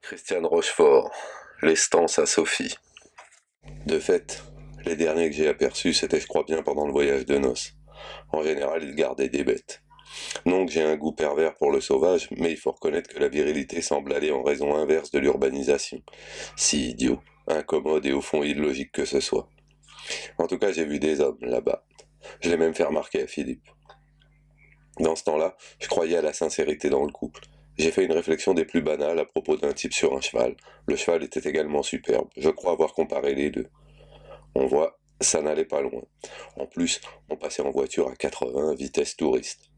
Christiane Rochefort, l'estance à Sophie. De fait, les derniers que j'ai aperçus, c'était je crois bien pendant le voyage de noces. En général, ils gardaient des bêtes. Non que j'ai un goût pervers pour le sauvage, mais il faut reconnaître que la virilité semble aller en raison inverse de l'urbanisation. Si idiot, incommode et au fond illogique que ce soit. En tout cas, j'ai vu des hommes là-bas. Je l'ai même fait remarquer à Philippe. Dans ce temps-là, je croyais à la sincérité dans le couple. J'ai fait une réflexion des plus banales à propos d'un type sur un cheval. Le cheval était également superbe. Je crois avoir comparé les deux. On voit, ça n'allait pas loin. En plus, on passait en voiture à 80, vitesse touriste.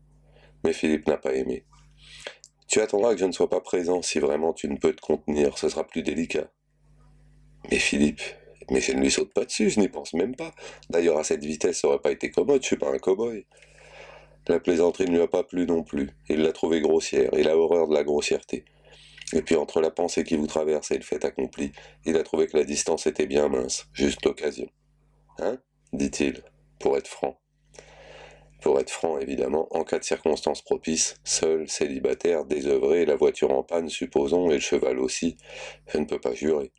Mais Philippe n'a pas aimé. Tu attendras que je ne sois pas présent si vraiment tu ne peux te contenir, ce sera plus délicat. Mais Philippe, mais je ne lui saute pas dessus, je n'y pense même pas. D'ailleurs, à cette vitesse, ça aurait pas été commode, je suis pas un cow-boy. La plaisanterie ne lui a pas plu non plus. Il l'a trouvée grossière, il a horreur de la grossièreté. Et puis entre la pensée qui vous traverse et le fait accompli, il a trouvé que la distance était bien mince, juste l'occasion. Hein dit-il, pour être franc. Pour être franc, évidemment, en cas de circonstances propices, seul, célibataire, désœuvré, la voiture en panne, supposons, et le cheval aussi, je ne peux pas jurer.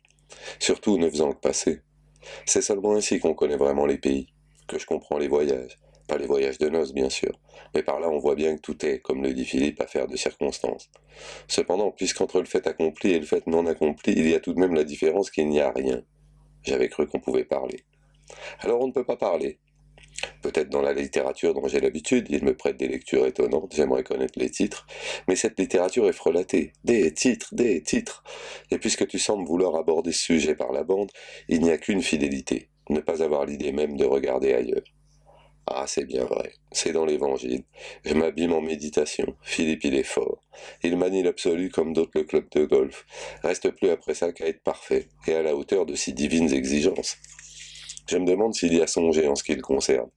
Surtout ne faisant que passer. C'est seulement ainsi qu'on connaît vraiment les pays, que je comprends les voyages. Pas les voyages de noces, bien sûr, mais par là on voit bien que tout est, comme le dit Philippe, affaire de circonstances. Cependant, puisqu'entre le fait accompli et le fait non accompli, il y a tout de même la différence qu'il n'y a rien. J'avais cru qu'on pouvait parler. Alors on ne peut pas parler. Peut-être dans la littérature dont j'ai l'habitude, il me prête des lectures étonnantes, j'aimerais connaître les titres, mais cette littérature est frelatée. Des titres, des titres. Et puisque tu sembles vouloir aborder ce sujet par la bande, il n'y a qu'une fidélité, ne pas avoir l'idée même de regarder ailleurs. Ah, c'est bien vrai, c'est dans l'Évangile. Je m'abîme en méditation. Philippe, il est fort. Il manie l'absolu comme d'autres le club de golf. Reste plus après ça qu'à être parfait, et à la hauteur de si divines exigences. Je me demande s'il y a songé en ce qui le concerne.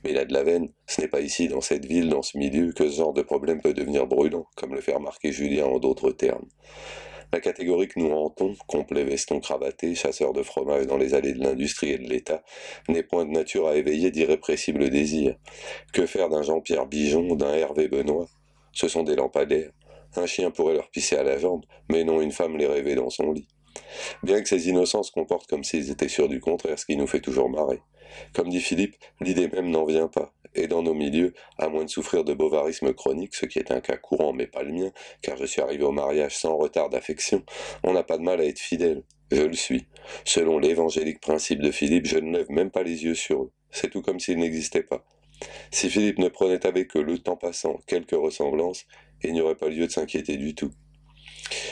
Mais il a de la veine, ce n'est pas ici, dans cette ville, dans ce milieu, que ce genre de problème peut devenir brûlant, comme le fait remarquer Julien en d'autres termes. La catégorie que nous hantons, complet veston cravaté, chasseur de fromage dans les allées de l'industrie et de l'État, n'est point de nature à éveiller d'irrépressibles désirs. Que faire d'un Jean-Pierre Bijon, d'un Hervé Benoît? Ce sont des lampadaires. Un chien pourrait leur pisser à la jambe, mais non une femme les rêver dans son lit. Bien que ces innocents se comportent comme s'ils étaient sûrs du contraire, ce qui nous fait toujours marrer. Comme dit Philippe, l'idée même n'en vient pas. Et dans nos milieux, à moins de souffrir de bovarisme chronique, ce qui est un cas courant mais pas le mien, car je suis arrivé au mariage sans retard d'affection, on n'a pas de mal à être fidèle. Je le suis. Selon l'évangélique principe de Philippe, je ne lève même pas les yeux sur eux. C'est tout comme s'ils n'existaient pas. Si Philippe ne prenait avec eux, le temps passant, quelques ressemblances, il n'y aurait pas lieu de s'inquiéter du tout.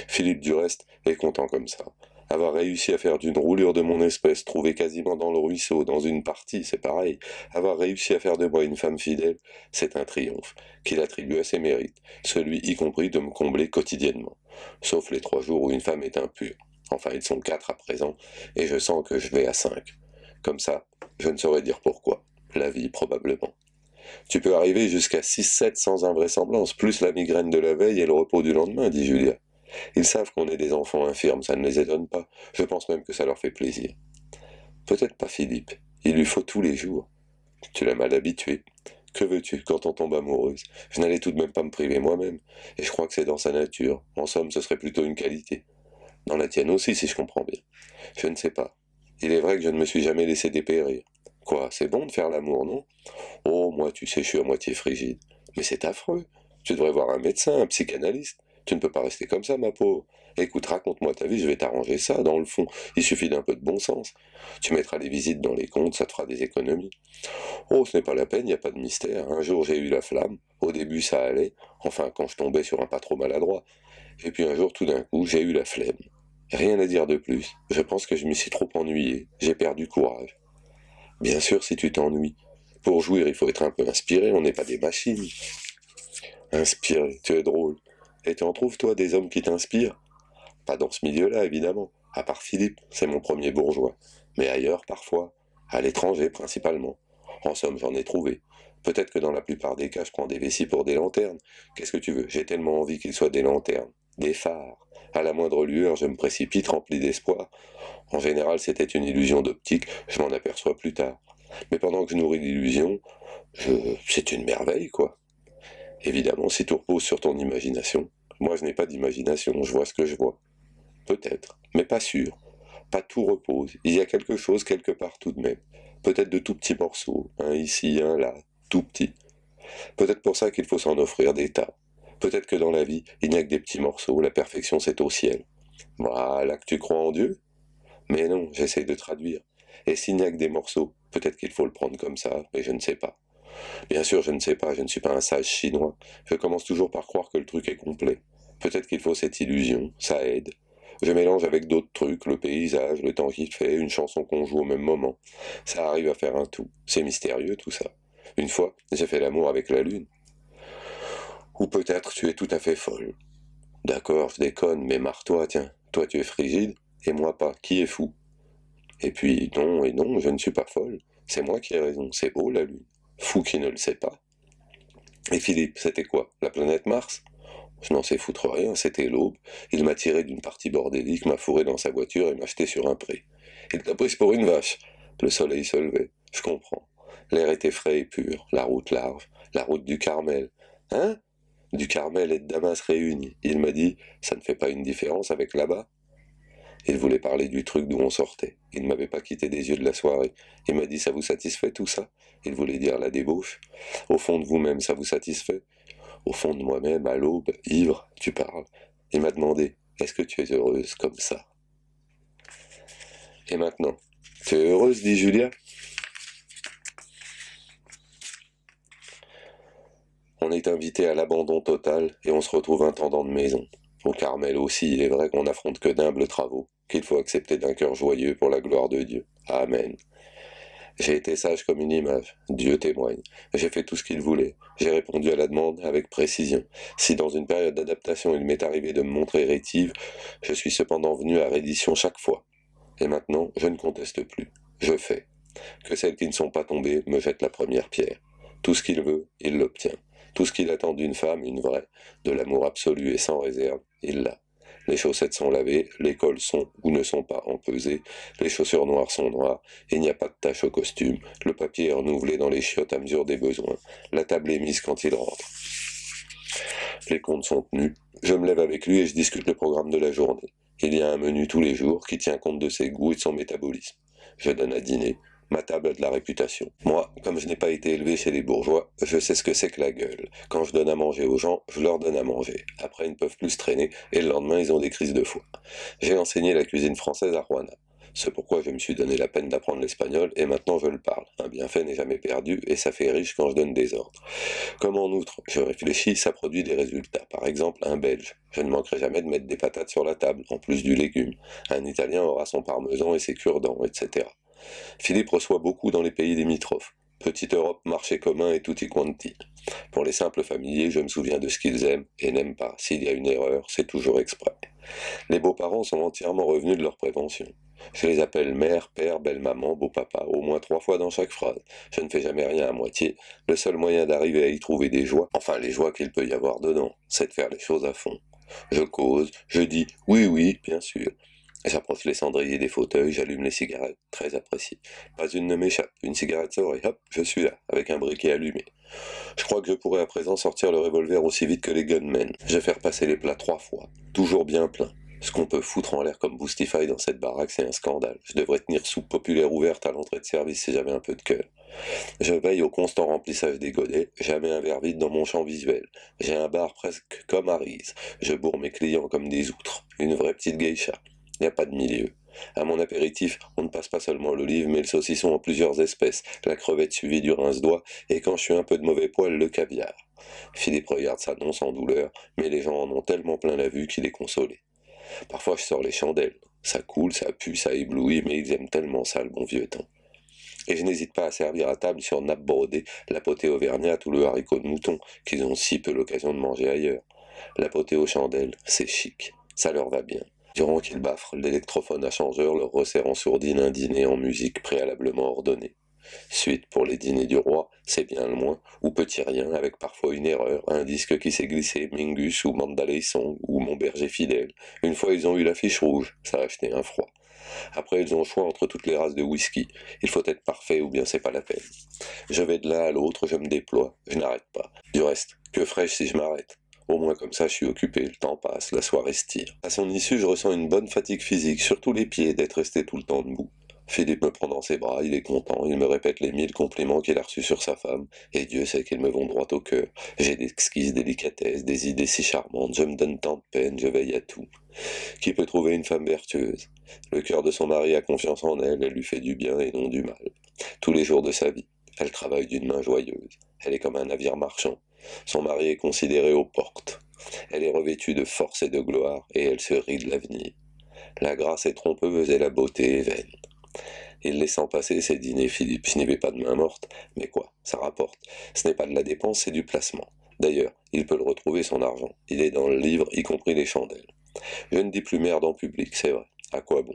Philippe, du reste, est content comme ça. Avoir réussi à faire d'une roulure de mon espèce, trouvée quasiment dans le ruisseau, dans une partie, c'est pareil. Avoir réussi à faire de moi une femme fidèle, c'est un triomphe, qu'il attribue à ses mérites, celui y compris de me combler quotidiennement. Sauf les 3 jours où une femme est impure. Enfin, ils sont 4 à présent, et je sens que je vais à 5. Comme ça, je ne saurais dire pourquoi. La vie, probablement. Tu peux arriver jusqu'à 6-7 sans invraisemblance, plus la migraine de la veille et le repos du lendemain, dit Julia. Ils savent qu'on est des enfants infirmes, ça ne les étonne pas. Je pense même que ça leur fait plaisir. Peut-être pas Philippe. Il lui faut tous les jours. Tu l'as mal habitué. Que veux-tu quand on tombe amoureuse? Je n'allais tout de même pas me priver moi-même. Et je crois que c'est dans sa nature. En somme, ce serait plutôt une qualité. Dans la tienne aussi, si je comprends bien. Je ne sais pas. Il est vrai que je ne me suis jamais laissé dépérir. Quoi, c'est bon de faire l'amour, non? Oh, moi, tu sais, je suis à moitié frigide. Mais c'est affreux. Tu devrais voir un médecin, un psychanalyste. Tu ne peux pas rester comme ça, ma pauvre. Écoute, raconte-moi ta vie, je vais t'arranger ça. Dans le fond, il suffit d'un peu de bon sens. Tu mettras les visites dans les comptes, ça te fera des économies. Oh, ce n'est pas la peine, il n'y a pas de mystère. Un jour, j'ai eu la flamme. Au début, ça allait. Enfin, quand je tombais sur un pas trop maladroit. Et puis un jour, tout d'un coup, j'ai eu la flemme. Rien à dire de plus. Je pense que je m'y suis trop ennuyé. J'ai perdu courage. Bien sûr, si tu t'ennuies. Pour jouir, il faut être un peu inspiré, on n'est pas des machines. Inspiré, tu es drôle. Et tu en trouves, toi, des hommes qui t'inspirent? Pas dans ce milieu-là, évidemment. À part Philippe, c'est mon premier bourgeois. Mais ailleurs, parfois. À l'étranger, principalement. En somme, j'en ai trouvé. Peut-être que dans la plupart des cas, je prends des vessies pour des lanternes. Qu'est-ce que tu veux? J'ai tellement envie qu'ils soient des lanternes. Des phares. À la moindre lueur, je me précipite, rempli d'espoir. En général, c'était une illusion d'optique, je m'en aperçois plus tard. Mais pendant que je nourris l'illusion, je... c'est une merveille, quoi. Évidemment, si tout repose sur ton imagination. Moi, je n'ai pas d'imagination, je vois ce que je vois. peut-être, mais pas sûr. Pas tout repose, il y a quelque chose quelque part tout de même. Peut-être de tout petits morceaux, un ici, un là, tout petit. Peut-être pour ça qu'il faut s'en offrir des tas. Peut-être que dans la vie, il n'y a que des petits morceaux, la perfection c'est au ciel. Voilà que tu crois en Dieu? Mais non, j'essaie de traduire. Et s'il n'y a que des morceaux, peut-être qu'il faut le prendre comme ça, mais je ne sais pas. Bien sûr, je ne sais pas, je ne suis pas un sage chinois. Je commence toujours par croire que le truc est complet. Peut-être qu'il faut cette illusion, ça aide. Je mélange avec d'autres trucs, le paysage, le temps qu'il fait, une chanson qu'on joue au même moment. Ça arrive à faire un tout. C'est mystérieux tout ça. Une fois, j'ai fait l'amour avec la lune. Ou peut-être tu es tout à fait folle. D'accord, je déconne, mais marre-toi, tiens. Toi tu es frigide, et moi pas. Qui est fou? Et puis, non, et non, je ne suis pas folle. C'est moi qui ai raison, c'est beau la lune. Fou qui ne le sait pas. Et Philippe, c'était quoi? La planète Mars? Je n'en sais foutre rien, c'était l'aube. Il m'a tiré d'une partie bordélique, m'a fourré dans sa voiture et m'a jeté sur un pré. Il t'a prise pour une vache. Le soleil se levait, je comprends. L'air était frais et pur, la route large, la route du Carmel. Hein? Du Carmel et de Damas réunis. Il m'a dit, ça ne fait pas une différence avec là-bas? Il voulait parler du truc d'où on sortait. Il ne m'avait pas quitté des yeux de la soirée. Il m'a dit, ça vous satisfait tout ça? Il voulait dire la débauche. Au fond de vous-même, ça vous satisfait? Au fond de moi-même, à l'aube, ivre, tu parles. Il m'a demandé, est-ce que tu es heureuse comme ça? Et maintenant, tu es heureuse, dit Julia. On est invité à l'abandon total et on se retrouve intendant de maison. Au Carmel aussi, il est vrai qu'on n'affronte que d'humbles travaux, qu'il faut accepter d'un cœur joyeux pour la gloire de Dieu. Amen. J'ai été sage comme une image, Dieu témoigne. J'ai fait tout ce qu'il voulait. J'ai répondu à la demande avec précision. Si dans une période d'adaptation il m'est arrivé de me montrer rétive, je suis cependant venu à reddition chaque fois. Et maintenant, je ne conteste plus. Je fais. Que celles qui ne sont pas tombées me jettent la première pierre. Tout ce qu'il veut, il l'obtient. Tout ce qu'il attend d'une femme, une vraie, de l'amour absolu et sans réserve, il l'a. Les chaussettes sont lavées, les cols sont ou ne sont pas empesés, les chaussures noires sont noires, et il n'y a pas de tache au costume, le papier est renouvelé dans les chiottes à mesure des besoins, la table est mise quand il rentre. Les comptes sont tenus, je me lève avec lui et je discute le programme de la journée. Il y a un menu tous les jours qui tient compte de ses goûts et de son métabolisme. Je donne à dîner. Ma table a de la réputation. Moi, comme je n'ai pas été élevé chez les bourgeois, je sais ce que c'est que la gueule. Quand je donne à manger aux gens, je leur donne à manger. Après, ils ne peuvent plus se traîner, et le lendemain, ils ont des crises de foie. J'ai enseigné la cuisine française à Rouen. C'est pourquoi je me suis donné la peine d'apprendre l'espagnol, et maintenant je le parle. Un bienfait n'est jamais perdu, et ça fait riche quand je donne des ordres. Comme en outre, je réfléchis, ça produit des résultats. Par exemple, un Belge. Je ne manquerai jamais de mettre des patates sur la table, en plus du légume. Un Italien aura son parmesan et ses cure-dents, etc. Philippe reçoit beaucoup dans les pays limitrophes. Petite Europe, marché commun et tutti quanti. Pour les simples familiers, je me souviens de ce qu'ils aiment et n'aiment pas. S'il y a une erreur, c'est toujours exprès. Les beaux-parents sont entièrement revenus de leur prévention. Je les appelle mère, père, belle-maman, beau-papa, au moins 3 fois dans chaque phrase. Je ne fais jamais rien à moitié. Le seul moyen d'arriver à y trouver des joies, enfin les joies qu'il peut y avoir dedans, c'est de faire les choses à fond. Je cause, je dis oui, oui, bien sûr. J'approche les cendriers des fauteuils, j'allume les cigarettes, très apprécié. Pas une ne m'échappe, une cigarette sort et hop, je suis là, avec un briquet allumé. Je crois que je pourrais à présent sortir le revolver aussi vite que les gunmen. Je vais faire passer les plats 3 fois, toujours bien plein. Ce qu'on peut foutre en l'air comme Boostify dans cette baraque, c'est un scandale. Je devrais tenir soupe populaire ouverte à l'entrée de service si j'avais un peu de cœur. Je veille au constant remplissage des godets, jamais un verre vide dans mon champ visuel. J'ai un bar presque comme Harry's. Je bourre mes clients comme des outres. Une vraie petite geisha. Il n'y a pas de milieu. À mon apéritif, on ne passe pas seulement l'olive, mais le saucisson en plusieurs espèces, la crevette suivie du rince-doigt, et quand je suis un peu de mauvais poil, le caviar. Philippe regarde ça non sans douleur, mais les gens en ont tellement plein la vue qu'il est consolé. Parfois je sors les chandelles. Ça coule, ça pue, ça éblouit, mais ils aiment tellement ça, le bon vieux temps. Et je n'hésite pas à servir à table sur nappe brodée la potée auvergnate ou le haricot de mouton, qu'ils ont si peu l'occasion de manger ailleurs. La potée aux chandelles, c'est chic, ça leur va bien. Durant qu'ils baffrent, l'électrophone à changeur leur resserre en sourdine un dîner en musique préalablement ordonnée. Suite pour les dîners du roi, c'est bien le moins, ou petit rien, avec parfois une erreur, un disque qui s'est glissé, Mingus ou Mandalay Song, ou Mon berger fidèle. Une fois ils ont eu la fiche rouge, ça a acheté un froid. Après ils ont le choix entre toutes les races de whisky. Il faut être parfait ou bien c'est pas la peine. Je vais de l'un à l'autre, je me déploie, je n'arrête pas. Du reste, que ferais-je si je m'arrête? Au moins comme ça je suis occupé, le temps passe, la soirée se tire. À son issue, je ressens une bonne fatigue physique, surtout les pieds, d'être resté tout le temps debout. Philippe me prend dans ses bras, il est content, il me répète les 1000 compliments qu'il a reçus sur sa femme, et Dieu sait qu'ils me vont droit au cœur. J'ai d'exquises délicatesses, des idées si charmantes, je me donne tant de peine, je veille à tout. Qui peut trouver une femme vertueuse? Le cœur de son mari a confiance en elle, elle lui fait du bien et non du mal. Tous les jours de sa vie, elle travaille d'une main joyeuse. Elle est comme un navire marchand. Son mari est considéré aux portes. Elle est revêtue de force et de gloire, et elle se rit de l'avenir. La grâce est trompeuse et la beauté est vaine. Il laissant passer ses dîners, Philippe, je n'y vais pas de main morte, mais quoi, ça rapporte. Ce n'est pas de la dépense, c'est du placement. D'ailleurs, il peut le retrouver son argent. Il est dans le livre, y compris les chandelles. Je ne dis plus merde en public, c'est vrai. À quoi bon?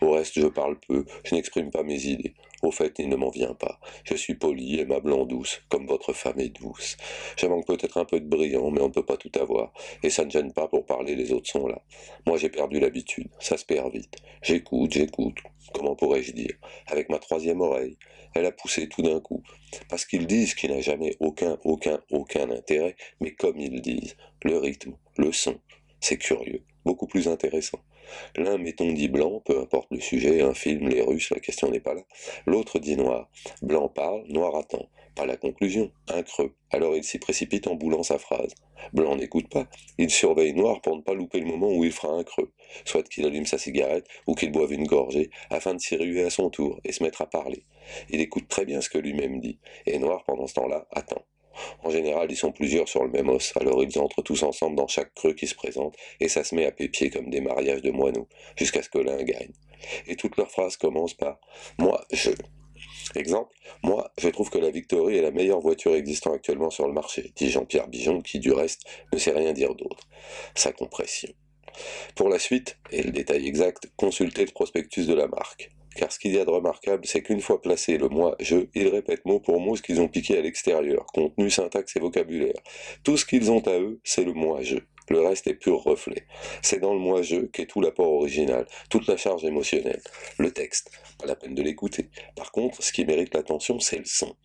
Au reste, je parle peu, je n'exprime pas mes idées. Au fait, il ne m'en vient pas. Je suis poli, aimable en douce, comme votre femme est douce. Je manque peut-être un peu de brillant, mais on ne peut pas tout avoir. Et ça ne gêne pas pour parler, les autres sont là. Moi, j'ai perdu l'habitude, ça se perd vite. J'écoute. Comment pourrais-je dire? Avec ma troisième oreille. Elle a poussé tout d'un coup. Parce qu'ils disent qu'il n'a jamais aucun intérêt, mais comme ils disent, le rythme, le son, c'est curieux, beaucoup plus intéressant. L'un, mettons, dit blanc, peu importe le sujet, un film, les Russes, la question n'est pas là. L'autre dit noir. Blanc parle, noir attend. Pas la conclusion, un creux. Alors il s'y précipite en boulant sa phrase. Blanc n'écoute pas. Il surveille noir pour ne pas louper le moment où il fera un creux. Soit qu'il allume sa cigarette, ou qu'il boive une gorgée, afin de s'y ruer à son tour et se mettre à parler. Il écoute très bien ce que lui-même dit. Et noir, pendant ce temps-là, attend. En général, ils sont plusieurs sur le même os, alors ils entrent tous ensemble dans chaque creux qui se présente, et ça se met à pépier comme des mariages de moineaux, jusqu'à ce que l'un gagne. Et toutes leurs phrases commencent par «Moi, je». Exemple, moi, je trouve que la Victory est la meilleure voiture existant actuellement sur le marché, dit Jean-Pierre Bijon, qui du reste ne sait rien dire d'autre. Sa compression. Pour la suite, et le détail exact, consultez le prospectus de la marque. Car ce qu'il y a de remarquable, c'est qu'une fois placé le moi-je, ils répètent mot pour mot ce qu'ils ont piqué à l'extérieur, contenu, syntaxe et vocabulaire. Tout ce qu'ils ont à eux, c'est le moi-je. Le reste est pur reflet. C'est dans le moi-je qu'est tout l'apport original, toute la charge émotionnelle. Le texte, pas la peine de l'écouter. Par contre, ce qui mérite l'attention, c'est le son.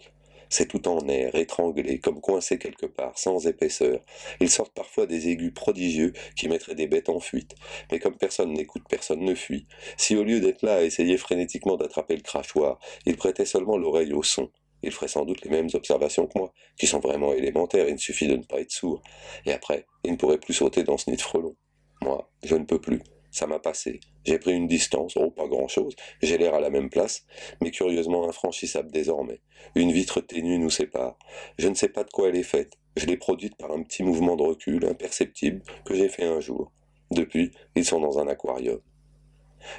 C'est tout en air, étranglé, comme coincé quelque part, sans épaisseur. Ils sortent parfois des aigus prodigieux qui mettraient des bêtes en fuite. Mais comme personne n'écoute, personne ne fuit. Si au lieu d'être là à essayer frénétiquement d'attraper le crachoir, ils prêtaient seulement l'oreille au son, ils feraient sans doute les mêmes observations que moi, qui sont vraiment élémentaires, il suffit de ne pas être sourd. Et après, ils ne pourraient plus sauter dans ce nid de frelons. Moi, je ne peux plus. Ça m'a passé. J'ai pris une distance, oh pas grand-chose, j'ai l'air à la même place, mais curieusement infranchissable désormais. Une vitre ténue nous sépare. Je ne sais pas de quoi elle est faite. Je l'ai produite par un petit mouvement de recul, imperceptible, que j'ai fait un jour. Depuis, ils sont dans un aquarium.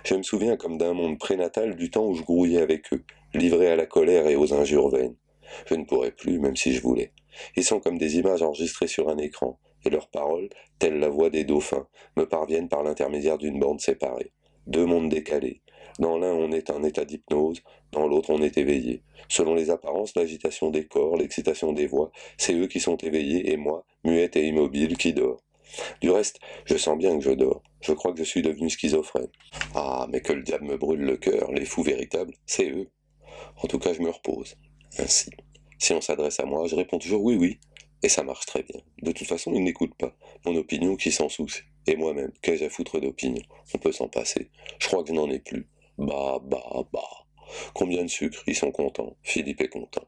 Je me souviens comme d'un monde prénatal du temps où je grouillais avec eux, livré à la colère et aux injures vaines. Je ne pourrais plus, même si je voulais. Ils sont comme des images enregistrées sur un écran, et leurs paroles, telles la voix des dauphins, me parviennent par l'intermédiaire d'une bande séparée. Deux mondes décalés. Dans l'un, on est en état d'hypnose, dans l'autre, on est éveillé. Selon les apparences, l'agitation des corps, l'excitation des voix, c'est eux qui sont éveillés, et moi, muette et immobile, qui dort. Du reste, je sens bien que je dors. Je crois que je suis devenu schizophrène. Ah, mais que le diable me brûle le cœur, les fous véritables, c'est eux. En tout cas, je me repose. Ainsi. Si on s'adresse à moi, je réponds toujours oui, oui. Et ça marche très bien. De toute façon, ils n'écoutent pas. Mon opinion qui s'en soucie. Et moi-même, qu'ai-je à foutre d'opinion? On peut s'en passer. Je crois que je n'en ai plus. Bah. Combien de sucre? Ils sont contents. Philippe est content.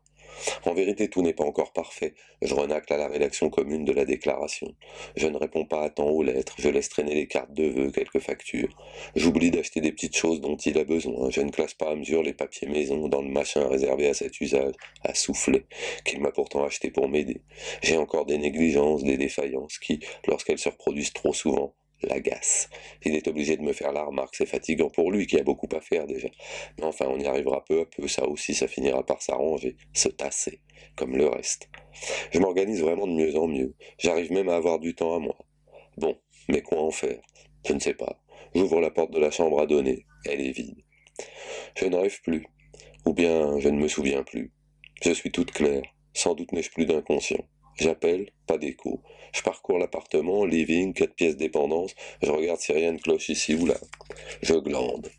En vérité, tout n'est pas encore parfait. Je renacle à la rédaction commune de la déclaration. Je ne réponds pas à temps aux lettres, je laisse traîner les cartes de vœux, quelques factures. J'oublie d'acheter des petites choses dont il a besoin. Je ne classe pas à mesure les papiers maison dans le machin réservé à cet usage, à souffler, qu'il m'a pourtant acheté pour m'aider. J'ai encore des négligences, des défaillances qui, lorsqu'elles se reproduisent trop souvent, l'agacent. Il est obligé de me faire la remarque, c'est fatigant pour lui qui a beaucoup à faire déjà. Mais enfin, on y arrivera peu à peu, ça aussi, ça finira par s'arranger, se tasser, comme le reste. Je m'organise vraiment de mieux en mieux, j'arrive même à avoir du temps à moi. Bon, mais quoi en faire? Je ne sais pas. J'ouvre la porte de la chambre à donner, elle est vide. Je ne rêve plus, ou bien je ne me souviens plus. Je suis toute claire, sans doute n'ai-je plus d'inconscient. J'appelle, pas d'écho. Je parcours l'appartement, living, 4 pièces dépendance, je regarde si rien ne cloche ici ou là. Je glande.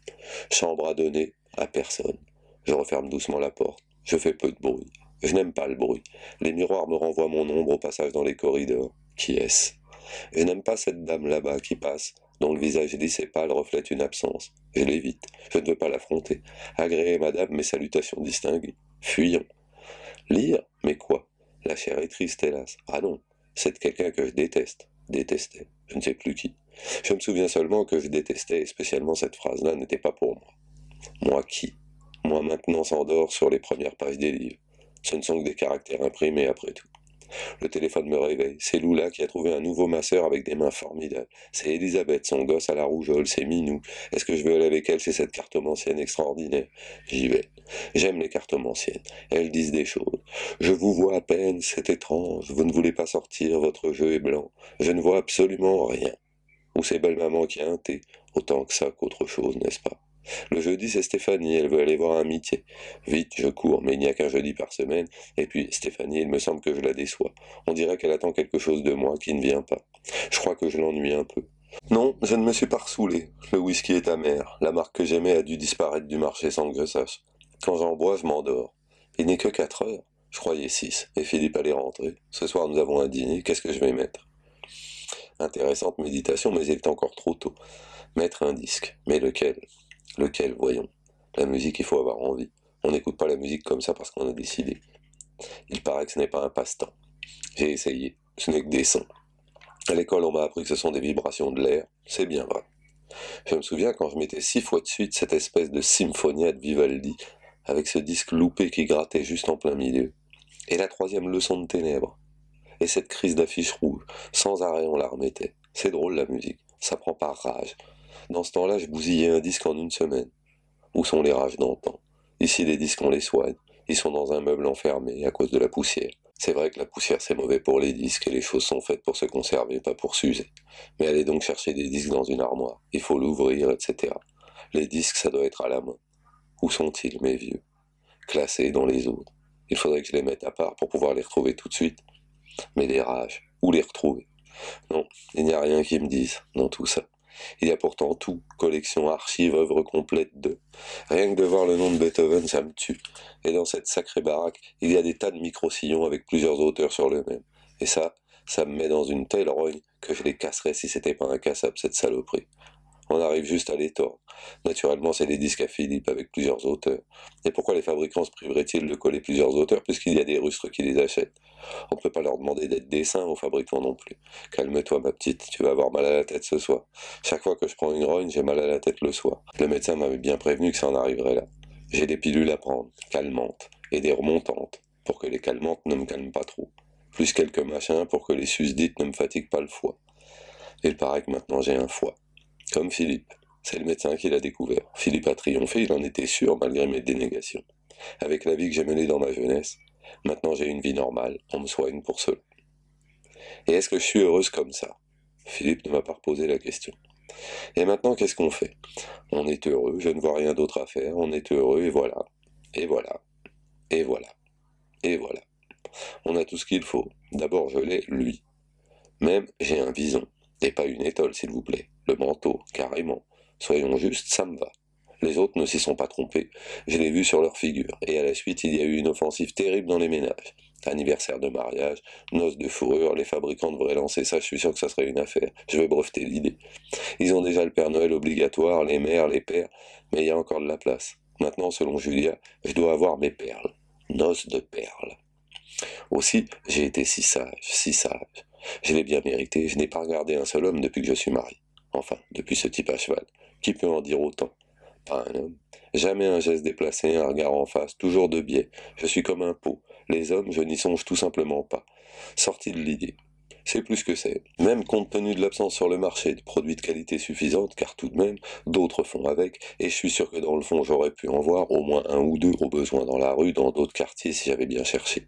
Chambre à donner, à personne. Je referme doucement la porte. Je fais peu de bruit. Je n'aime pas le bruit. Les miroirs me renvoient mon ombre au passage dans les corridors. Qui est-ce? Je n'aime pas cette dame là-bas qui passe, dont le visage lisse et pâle reflète une absence. Je l'évite, je ne veux pas l'affronter. Agréez, madame, mes salutations distinguées. Fuyons. Lire? Mais quoi? La chair est triste, hélas. Ah non, c'est de quelqu'un que je déteste. Détestais, je ne sais plus qui. Je me souviens seulement que je détestais, et spécialement cette phrase-là n'était pas pour moi. Moi qui? Moi maintenant s'endors sur les premières pages des livres. Ce ne sont que des caractères imprimés après tout. Le téléphone me réveille. C'est Lula qui a trouvé un nouveau masseur avec des mains formidables. C'est Elisabeth, son gosse à la rougeole, c'est Minou. Est-ce que je veux aller avec elle chez cette cartomancienne extraordinaire? J'y vais. J'aime les cartomanciennes. Elles disent des choses. Je vous vois à peine, c'est étrange. Vous ne voulez pas sortir, votre jeu est blanc. Je ne vois absolument rien. Ou c'est belle maman qui a un thé. Autant que ça qu'autre chose, n'est-ce pas? Le jeudi, c'est Stéphanie, elle veut aller voir un métier. Vite, je cours, mais il n'y a qu'un jeudi par semaine. Et puis, Stéphanie, il me semble que je la déçois. On dirait qu'elle attend quelque chose de moi qui ne vient pas. Je crois que je l'ennuie un peu. Non, je ne me suis pas ressoulé. Le whisky est amer. La marque que j'aimais a dû disparaître du marché sans que je sache. Quand j'en bois, je m'endors. Il n'est que 4 heures. Je croyais 6. Et Philippe allait rentrer. Ce soir, nous avons un dîner. Qu'est-ce que je vais mettre? Intéressante méditation, mais il est encore trop tôt. Mettre un disque. Mais lequel? Lequel, voyons. La musique, il faut avoir envie. On n'écoute pas la musique comme ça parce qu'on a décidé. Il paraît que ce n'est pas un passe-temps. J'ai essayé. Ce n'est que des sons. À l'école, on m'a appris que ce sont des vibrations de l'air. C'est bien vrai. Je me souviens quand je mettais 6 fois de suite cette espèce de symphonia de Vivaldi, avec ce disque loupé qui grattait juste en plein milieu. Et la troisième leçon de ténèbres. Et cette crise d'affiches rouges. Sans arrêt, on la remettait. C'est drôle la musique. Ça prend par rage. Dans ce temps-là, je bousillais un disque en une semaine. Où sont les rages d'antan? Ici, les disques, on les soigne. Ils sont dans un meuble enfermé à cause de la poussière. C'est vrai que la poussière, c'est mauvais pour les disques et les choses sont faites pour se conserver, pas pour s'user. Mais allez donc chercher des disques dans une armoire. Il faut l'ouvrir, etc. Les disques, ça doit être à la main. Où sont-ils, mes vieux? Classés dans les autres. Il faudrait que je les mette à part pour pouvoir les retrouver tout de suite. Mais les rages, où les retrouver? Non, il n'y a rien qui me dise dans tout ça. Il y a pourtant tout, collection, archive, œuvre complète de... Rien que de voir le nom de Beethoven, ça me tue. Et dans cette sacrée baraque, il y a des tas de micro-sillons avec plusieurs auteurs sur le même. Et ça me met dans une telle rogne que je les casserais si c'était pas incassable cette saloperie. On arrive juste à les tordre. Naturellement, c'est des disques à Philippe avec plusieurs auteurs. Et pourquoi les fabricants se priveraient-ils de coller plusieurs auteurs puisqu'il y a des rustres qui les achètent? On ne peut pas leur demander d'être dessins aux fabricants non plus. Calme-toi, ma petite, tu vas avoir mal à la tête ce soir. Chaque fois que je prends une rogne, j'ai mal à la tête le soir. Le médecin m'avait bien prévenu que ça en arriverait là. J'ai des pilules à prendre, calmantes, et des remontantes, pour que les calmantes ne me calment pas trop. Plus quelques machins pour que les susdites ne me fatiguent pas le foie. Il paraît que maintenant j'ai un foie. Comme Philippe. C'est le médecin qui l'a découvert. Philippe a triomphé, il en était sûr malgré mes dénégations. Avec la vie que j'ai menée dans ma jeunesse, maintenant j'ai une vie normale, on me soigne pour cela. Et est-ce que je suis heureuse comme ça? Philippe ne m'a pas reposé la question. Et maintenant, qu'est-ce qu'on fait? On est heureux, je ne vois rien d'autre à faire, on est heureux, et voilà. Et voilà. Et voilà. Et voilà. On a tout ce qu'il faut. D'abord, je l'ai, lui. Même, j'ai un vison. Et pas une étole, s'il vous plaît. Le manteau, carrément. Soyons justes, ça me va. Les autres ne s'y sont pas trompés. Je l'ai vu sur leur figure. Et à la suite, il y a eu une offensive terrible dans les ménages. Anniversaire de mariage, noces de fourrure, les fabricants devraient lancer ça, je suis sûr que ça serait une affaire. Je vais breveter l'idée. Ils ont déjà le Père Noël obligatoire, les mères, les pères, mais il y a encore de la place. Maintenant, selon Julia, je dois avoir mes perles. Noces de perles. Aussi, j'ai été si sage, si sage. Je l'ai bien mérité, je n'ai pas regardé un seul homme depuis que je suis marié. Enfin, depuis ce type à cheval. Qui peut en dire autant? Pas un homme. Jamais un geste déplacé, un regard en face, toujours de biais. Je suis comme un pot. Les hommes, je n'y songe tout simplement pas. Sorti de l'idée. C'est plus que c'est. Même compte tenu de l'absence sur le marché de produits de qualité suffisante, car tout de même, d'autres font avec, et je suis sûr que dans le fond, j'aurais pu en voir au moins un ou deux au besoin dans la rue, dans d'autres quartiers si j'avais bien cherché.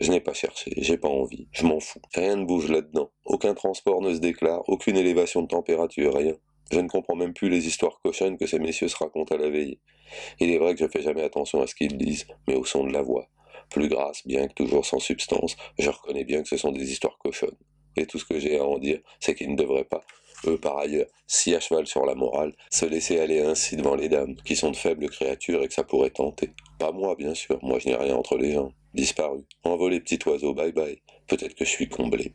Je n'ai pas cherché, j'ai pas envie, je m'en fous. Rien ne bouge là-dedans. Aucun transport ne se déclare, aucune élévation de température, rien. Je ne comprends même plus les histoires cochonnes que ces messieurs se racontent à la veille. Il est vrai que je fais jamais attention à ce qu'ils disent, mais au son de la voix. Plus grasse, bien que toujours sans substance, je reconnais bien que ce sont des histoires cochonnes. Et tout ce que j'ai à en dire, c'est qu'ils ne devraient pas, eux par ailleurs, si à cheval sur la morale, se laisser aller ainsi devant les dames, qui sont de faibles créatures et que ça pourrait tenter. Pas moi, bien sûr, moi je n'ai rien entre les jambes. Disparu, envolé petit oiseau, bye bye. Peut-être que je suis comblé.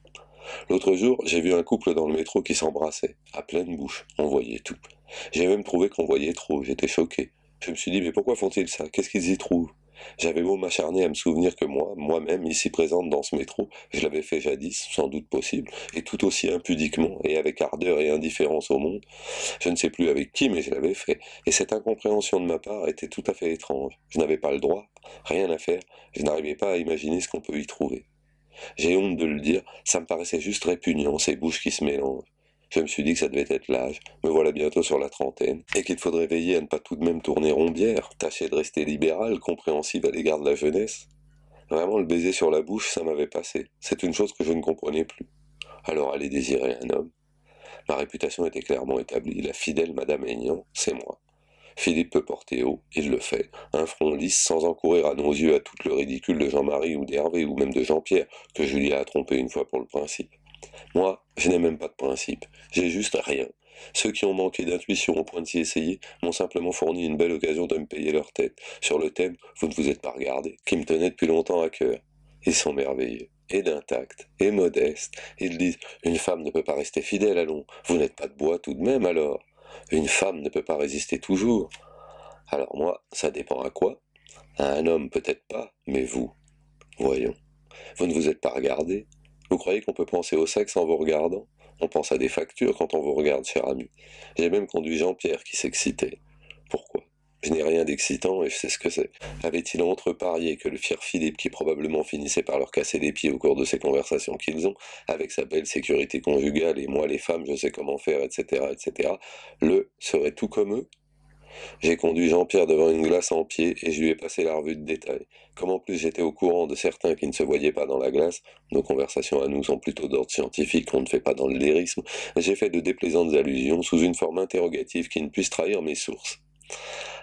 L'autre jour, j'ai vu un couple dans le métro qui s'embrassait, à pleine bouche, on voyait tout. J'ai même trouvé qu'on voyait trop, j'étais choqué. Je me suis dit, mais pourquoi font-ils ça? Qu'est-ce qu'ils y trouvent? J'avais beau m'acharner à me souvenir que moi-même, ici présente dans ce métro, je l'avais fait jadis, sans doute possible, et tout aussi impudiquement, et avec ardeur et indifférence au monde. Je ne sais plus avec qui, mais je l'avais fait, et cette incompréhension de ma part était tout à fait étrange. Je n'avais pas le droit, rien à faire, je n'arrivais pas à imaginer ce qu'on peut y trouver. J'ai honte de le dire, ça me paraissait juste répugnant, ces bouches qui se mélangent. Je me suis dit que ça devait être l'âge, me voilà bientôt sur la trentaine, et qu'il faudrait veiller à ne pas tout de même tourner rombière, tâcher de rester libéral, compréhensif à l'égard de la jeunesse. Vraiment, le baiser sur la bouche, ça m'avait passé. C'est une chose que je ne comprenais plus. Alors aller désirer un homme. Ma réputation était clairement établie, la fidèle Madame Aignan, c'est moi. Philippe peut porter haut, il le fait, un front lisse sans encourir à nos yeux à tout le ridicule de Jean-Marie ou d'Hervé ou même de Jean-Pierre, que Julia a trompé une fois pour le principe. Moi, je n'ai même pas de principe, j'ai juste rien. Ceux qui ont manqué d'intuition au point de s'y essayer m'ont simplement fourni une belle occasion de me payer leur tête, sur le thème « Vous ne vous êtes pas regardé », qui me tenait depuis longtemps à cœur. Ils sont merveilleux, et d'un tact, et modestes. Ils disent « Une femme ne peut pas rester fidèle, allons, vous n'êtes pas de bois tout de même alors. Une femme ne peut pas résister toujours. » Alors moi, ça dépend à quoi. À un homme peut-être pas, mais vous, voyons. Vous ne vous êtes pas regardé. Vous croyez qu'on peut penser au sexe en vous regardant? On pense à des factures quand on vous regarde, cher ami. J'ai même conduit Jean-Pierre qui s'excitait. Pourquoi? Je n'ai rien d'excitant et je sais ce que c'est. Avait-il entreparié que le fier Philippe, qui probablement finissait par leur casser les pieds au cours de ces conversations qu'ils ont, avec sa belle sécurité conjugale et moi les femmes je sais comment faire, etc., etc., le serait tout comme eux? J'ai conduit Jean-Pierre devant une glace en pied et je lui ai passé la revue de détail. Comme en plus j'étais au courant de certains qui ne se voyaient pas dans la glace, nos conversations à nous sont plutôt d'ordre scientifique, on ne fait pas dans le lyrisme, j'ai fait de déplaisantes allusions sous une forme interrogative qui ne puisse trahir mes sources.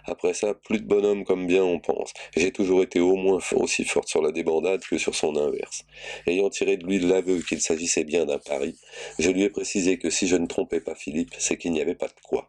Après ça, plus de bonhomme comme bien on pense. J'ai toujours été au moins aussi forte sur la débandade que sur son inverse. Ayant tiré de lui l'aveu qu'il s'agissait bien d'un pari, je lui ai précisé que si je ne trompais pas Philippe, c'est qu'il n'y avait pas de quoi.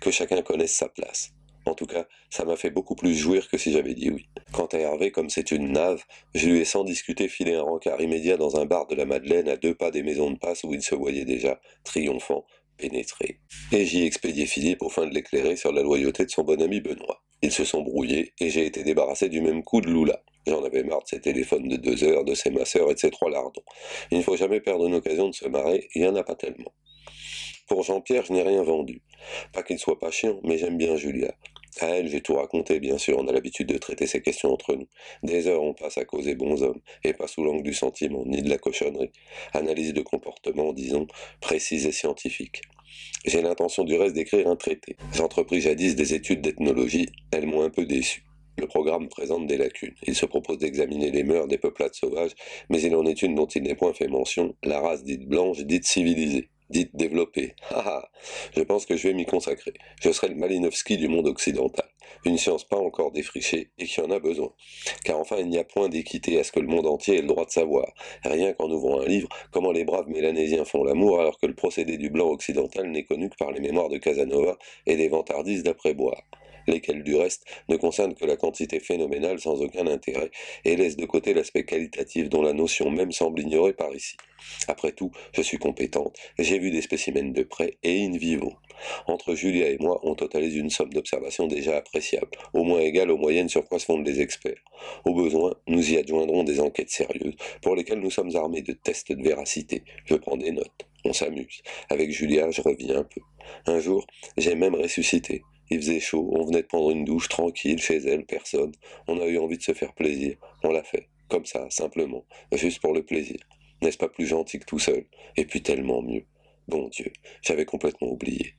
Que chacun connaisse sa place. En tout cas, ça m'a fait beaucoup plus jouir que si j'avais dit oui. Quant à Hervé, comme c'est une nave, je lui ai sans discuter filé un rencard immédiat dans un bar de la Madeleine à 2 pas des maisons de passe où il se voyait déjà, triomphant, pénétré. Et j'y ai expédié Philippe au fin de l'éclairer sur la loyauté de son bon ami Benoît. Ils se sont brouillés et j'ai été débarrassé du même coup de Lula. J'en avais marre de ses téléphones de 2 heures, de ses masseurs et de ses 3 lardons. Il ne faut jamais perdre une occasion de se marrer, il n'y en a pas tellement. Pour Jean-Pierre, je n'ai rien vendu. Pas qu'il soit pas chiant, mais j'aime bien Julia. À elle, j'ai tout raconté, bien sûr, on a l'habitude de traiter ces questions entre nous. Des heures on passe à causer bons hommes, et pas sous l'angle du sentiment, ni de la cochonnerie. Analyse de comportement, disons, précise et scientifique. J'ai l'intention du reste d'écrire un traité. J'entrepris jadis des études d'ethnologie, elles m'ont un peu déçu. Le programme présente des lacunes. Il se propose d'examiner les mœurs des peuplades sauvages, mais il en est une dont il n'est point fait mention, la race dite blanche, dite civilisée. Dites développée. Ah, je pense que je vais m'y consacrer. Je serai le Malinowski du monde occidental. Une science pas encore défrichée et qui en a besoin. Car enfin, il n'y a point d'équité à ce que le monde entier ait le droit de savoir. Rien qu'en ouvrant un livre, comment les braves Mélanésiens font l'amour alors que le procédé du blanc occidental n'est connu que par les mémoires de Casanova et des vantardises d'après-boire. Lesquels du reste ne concernent que la quantité phénoménale sans aucun intérêt et laissent de côté l'aspect qualitatif dont la notion même semble ignorée par ici. Après tout, je suis compétente, j'ai vu des spécimens de près et in vivo. Entre Julia et moi, on totalise une somme d'observations déjà appréciable, au moins égale aux moyennes sur quoi se fondent les experts. Au besoin, nous y adjoindrons des enquêtes sérieuses, pour lesquelles nous sommes armés de tests de véracité. Je prends des notes, on s'amuse. Avec Julia, je reviens un peu. Un jour, j'ai même ressuscité. Il faisait chaud, on venait de prendre une douche tranquille chez elle, personne. On a eu envie de se faire plaisir. On l'a fait, comme ça, simplement, juste pour le plaisir. N'est-ce pas plus gentil que tout seul? Et puis tellement mieux. Bon Dieu, j'avais complètement oublié.